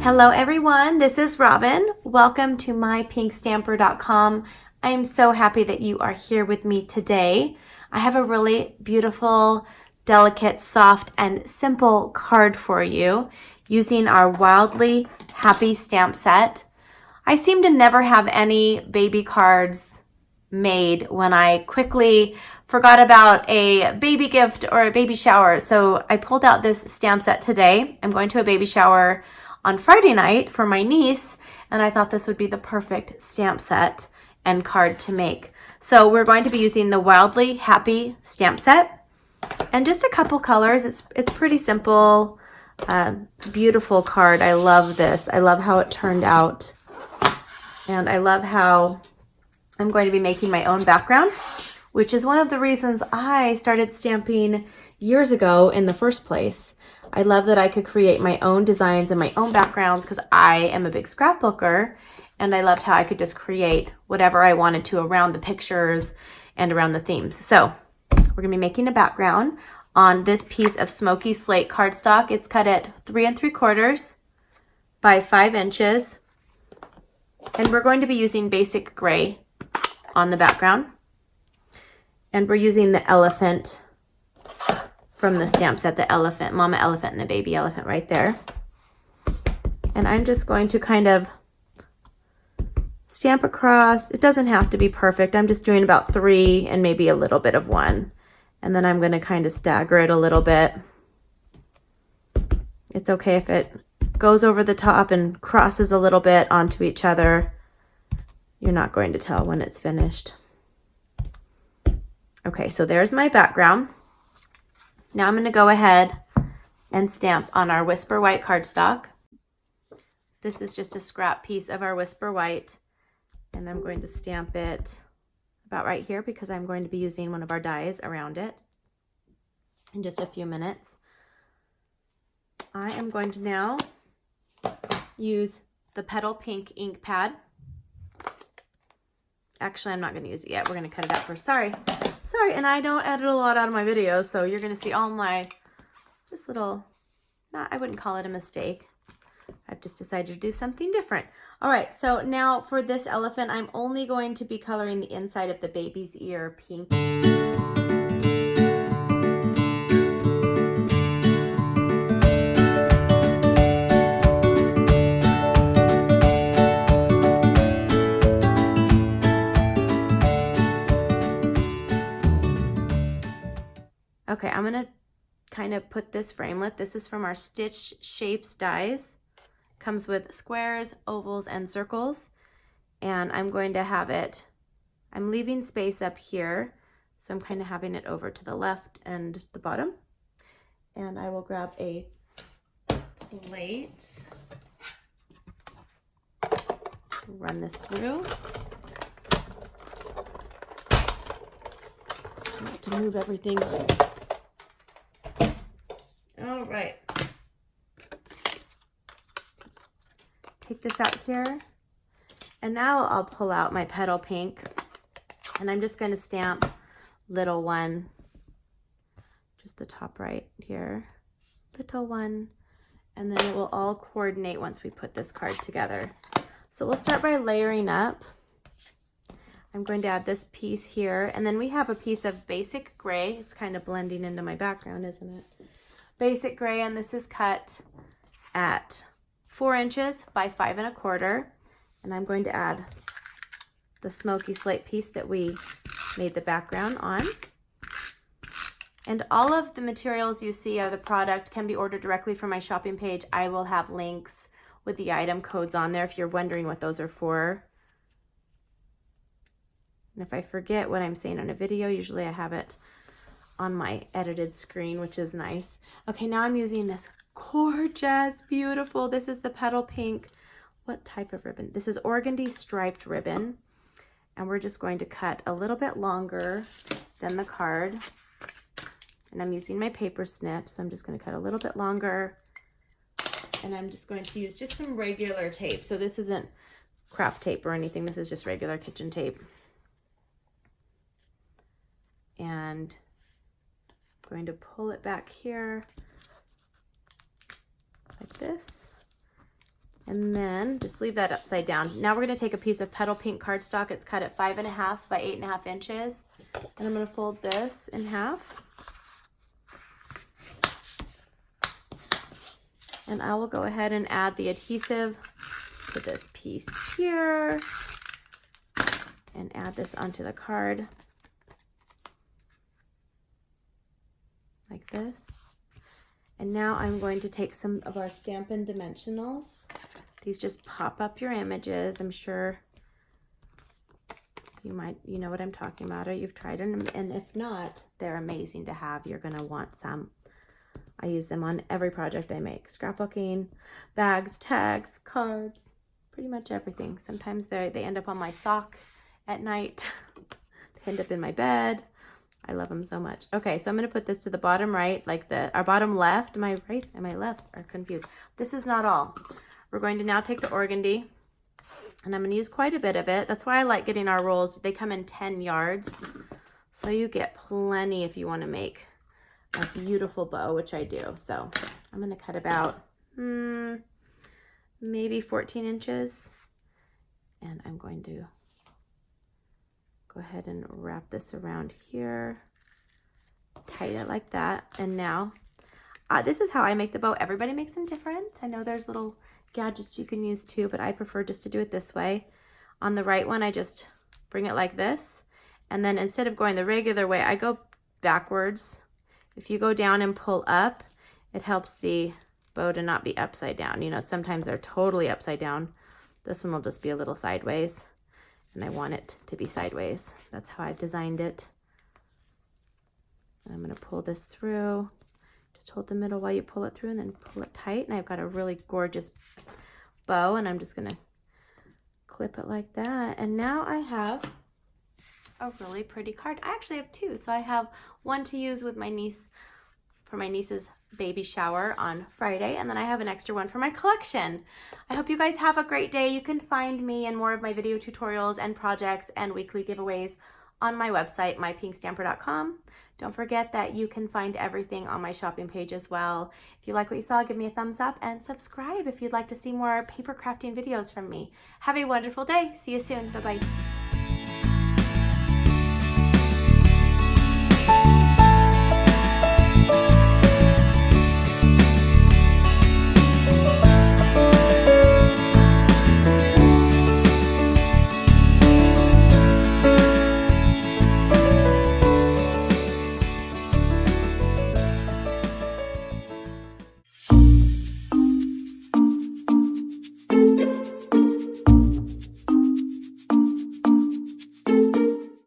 Hello everyone, this is Robyn. Welcome to mypinkstamper.com. I am so happy that you are here with me today. I have a really beautiful, delicate, soft, and simple card for you using our Wildly Happy stamp set. I seem to never have any baby cards made when I quickly forgot about a baby gift or a baby shower. So I pulled out this stamp set today. I'm going to a baby shower on Friday night for my niece, and I thought this would be the perfect stamp set and card to make. So we're going to be using the Wildly Happy stamp set and just a couple colors. It's pretty simple, beautiful card. I love this. I love how it turned out, and I love how I'm going to be making my own background, which is one of the reasons I started stamping years ago in the first place. I love that I could create my own designs and my own backgrounds because I am a big scrapbooker, and I loved how I could just create whatever I wanted to around the pictures and around the themes. So we're gonna be making a background on this piece of smoky slate cardstock. It's cut at 3 3/4 by 5 inches. And we're going to be using basic gray on the background. And we're using the elephant from the stamp set, the elephant, mama elephant and the baby elephant right there. And I'm just going to kind of stamp across. It doesn't have to be perfect. I'm just doing about 3 and maybe a little bit of 1. And then I'm going to kind of stagger it a little bit. It's okay if it goes over the top and crosses a little bit onto each other. You're not going to tell when it's finished. Okay, so there's my background. Now I'm going to go ahead and stamp on our Whisper White cardstock. This is just a scrap piece of our Whisper White, and I'm going to stamp it about right here because I'm going to be using one of our dies around it in just a few minutes. I am going to now use the Petal Pink ink pad. Actually, I'm not going to use it yet. We're going to cut it out first. Sorry, and I don't edit a lot out of my videos, so you're going to see all my just little, I wouldn't call it a mistake. I've just decided to do something different. All right, so now for this elephant, I'm only going to be coloring the inside of the baby's ear pink. Okay, I'm going to kind of put this framelit. This is from our Stitch Shapes dies. Comes with squares, ovals, and circles. And I'm going to have it, I'm leaving space up here, so I'm kind of having it over to the left and the bottom. And I will grab a plate, run this through. I have to move everything. All right. Take this out here. And now I'll pull out my Petal Pink. And I'm just going to stamp little one. Just the top right here. Little one. And then it will all coordinate once we put this card together. So we'll start by layering up. I'm going to add this piece here. And then we have a piece of basic gray. It's kind of blending into my background, isn't it? Basic gray, and this is cut at 4 inches by 5 1/4. And I'm going to add the smoky slate piece that we made the background on. And all of the materials you see of the product can be ordered directly from my shopping page. I will have links with the item codes on there if you're wondering what those are for. And if I forget what I'm saying on a video, usually I have it on my edited screen, which is nice. Okay, now I'm using this gorgeous, beautiful, this is the Petal Pink, what type of ribbon? This is organdy striped ribbon. And we're just going to cut a little bit longer than the card. And I'm using my paper snip, so I'm just going to cut a little bit longer. And I'm just going to use just some regular tape. So this isn't craft tape or anything. This is just regular kitchen tape. And I'm going to pull it back here like this. And then just leave that upside down. Now we're going to take a piece of petal pink cardstock. It's cut at 5.5 by 8.5 inches. And I'm going to fold this in half. And I will go ahead and add the adhesive to this piece here. And add this onto the card. Like this. And now I'm going to take some of our Stampin' Dimensionals. These just pop up your images. I'm sure you know what I'm talking about, or you've tried them. And if not, they're amazing to have. You're gonna want some. I use them on every project I make. Scrapbooking, bags, tags, cards, pretty much everything. Sometimes they end up on my sock at night. They end up in my bed. I love them so much. Okay, so I'm going to put this to the bottom right, like our bottom left. My rights and my lefts are confused. This is not all. We're going to now take the organdy, and I'm going to use quite a bit of it. That's why I like getting our rolls. They come in 10 yards, so you get plenty if you want to make a beautiful bow, which I do. So I'm going to cut about maybe 14 inches, and I'm going to go ahead and wrap this around here, tight it like that. And now, this is how I make the bow. Everybody makes them different. I know there's little gadgets you can use too, but I prefer just to do it this way. On the right one, I just bring it like this. And then instead of going the regular way, I go backwards. If you go down and pull up, it helps the bow to not be upside down. You know, sometimes they're totally upside down. This one will just be a little sideways. And I want it to be sideways. That's how I've designed it. And I'm going to pull this through. Just hold the middle while you pull it through, and then pull it tight. And I've got a really gorgeous bow, and I'm just going to clip it like that. And now I have a really pretty card. I actually have two. So I have one to use with my niece for my niece's baby shower on Friday, and then I have an extra one for my collection. I hope you guys have a great day. You can find me and more of my video tutorials and projects and weekly giveaways on my website, mypinkstamper.com. Don't forget that you can find everything on my shopping page as well. If you like what you saw, give me a thumbs up and subscribe if you'd like to see more paper crafting videos from me. Have a wonderful day. See you soon. Bye-bye.